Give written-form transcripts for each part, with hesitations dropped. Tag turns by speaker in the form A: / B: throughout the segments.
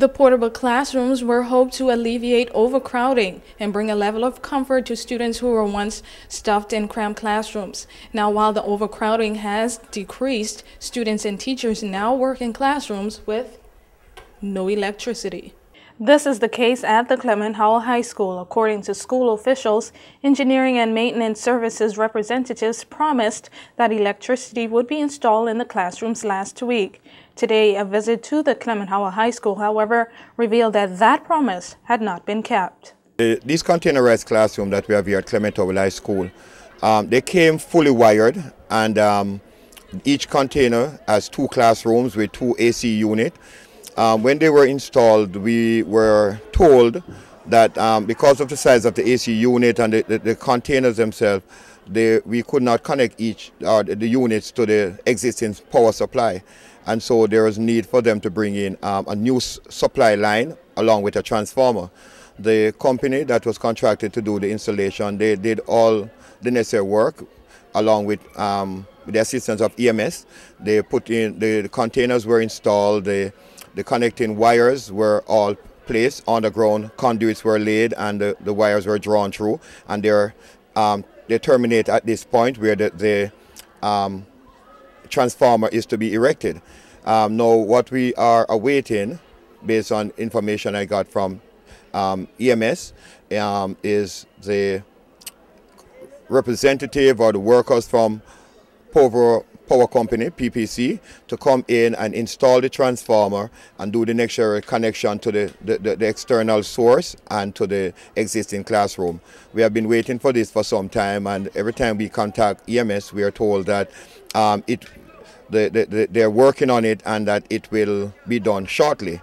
A: The portable classrooms were hoped to alleviate overcrowding and bring a level of comfort to students who were once stuffed in cramped classrooms. Now, while the overcrowding has decreased, students and teachers now work in classrooms with no electricity. This is the case at the Clement Howell High School. According to school officials, engineering and maintenance services representatives promised that electricity would be installed in the classrooms last week. Today, a visit to the Clement Howell High School, however, revealed that that promise had not been kept.
B: These containerized classrooms that we have here at Clement Howell High School, they came fully wired, and each container has 2 classrooms with 2 AC units. When they were installed, we were told that because of the size of the AC unit and the containers themselves, we could not connect the units to the existing power supply. And so there was need for them to bring in a new supply line along with a transformer. The company that was contracted to do the installation, they did all the necessary work along with the assistance of EMS. They put in, the containers were installed, the connecting wires were all placed, underground conduits were laid, and the wires were drawn through, and they terminate at this point where the transformer is to be erected. Now what we are awaiting, based on information I got from EMS, is the representative or the workers from Power Company, PPC, to come in and install the transformer and do the necessary connection to the external source and to the existing classroom. We have been waiting for this for some time, and every time we contact EMS, we are told that they're working on it and that it will be done shortly.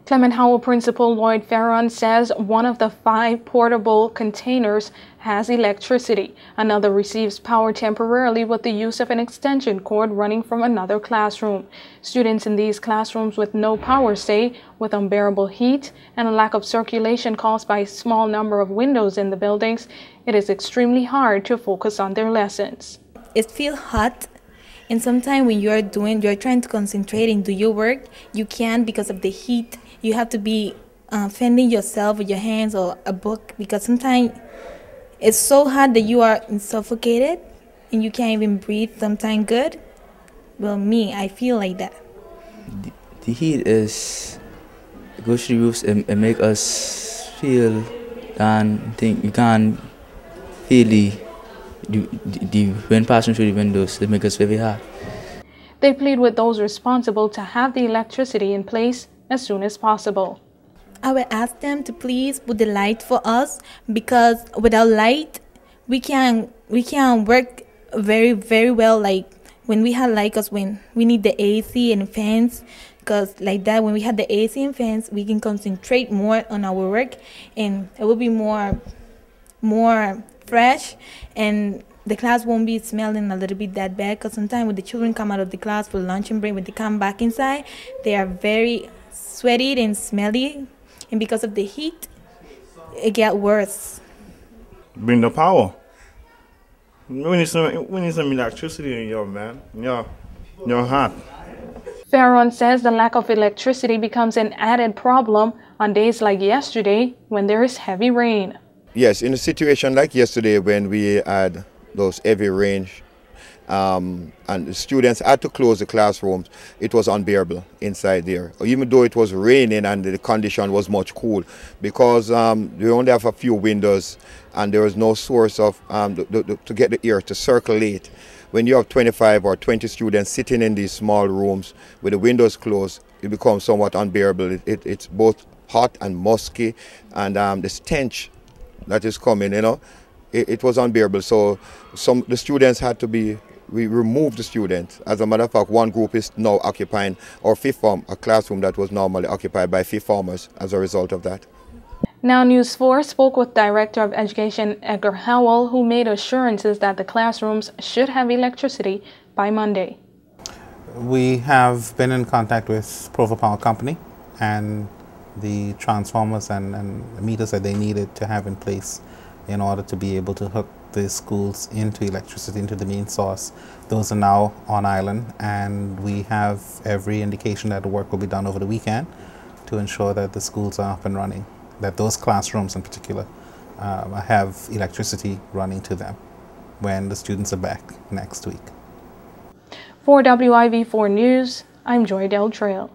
A: Clement Howell Principal Lloyd Farron says one of the 5 portable containers has electricity. Another receives power temporarily with the use of an extension cord running from another classroom. Students in these classrooms with no power say with unbearable heat and a lack of circulation caused by a small number of windows in the buildings, it is extremely hard to focus on their lessons.
C: It feels hot, and sometimes when you're trying to concentrate and do your work, you can't because of the heat. You have to be fending yourself with your hands or a book, because sometimes it's so hot that you are suffocated and you can't even breathe sometimes good. Well, I feel like that.
D: The heat goes to the roofs and make us feel and think you can't feel the wind passing through the windows. They make us very hot.
A: They plead with those responsible to have the electricity in place as soon as possible.
C: I would ask them to please put the light for us, because without light we can work very, very well. Like when we have light, because when we need the AC and fans, because like that, when we have the AC and fans, we can concentrate more on our work, and it will be more fresh, and the class won't be smelling a little bit that bad. Because sometimes when the children come out of the class for lunch and break, when they come back inside, they are very sweaty and smelly, and because of the heat, it gets worse.
E: Bring the power. We need some electricity in your man. You're hot.
A: Farron says the lack of electricity becomes an added problem on days like yesterday when there is heavy rain.
B: Yes, in a situation like yesterday when we had those heavy rain and the students had to close the classrooms, it was unbearable inside there. Even though it was raining and the condition was much cool, because we only have a few windows and there was no source of to get the air to circulate. When you have 25 or 20 students sitting in these small rooms with the windows closed, it becomes somewhat unbearable. It's both hot and musky, and the stench that is coming, it was unbearable. So the students had to be, we removed the students. As a matter of fact, one group is now occupying our 5th form, a classroom that was normally occupied by 5th formers as a result of that.
A: Now News 4 spoke with Director of Education Edgar Howell, who made assurances that the classrooms should have electricity by Monday.
F: We have been in contact with Power Company, and the transformers and meters that they needed to have in place in order to be able to hook the schools into electricity, into the main source. Those are now on island, and we have every indication that the work will be done over the weekend. to ensure that the schools are up and running, that those classrooms in particular have electricity running to them when the students are back next week.
A: For WIV4 News, I'm Joy Del Trail.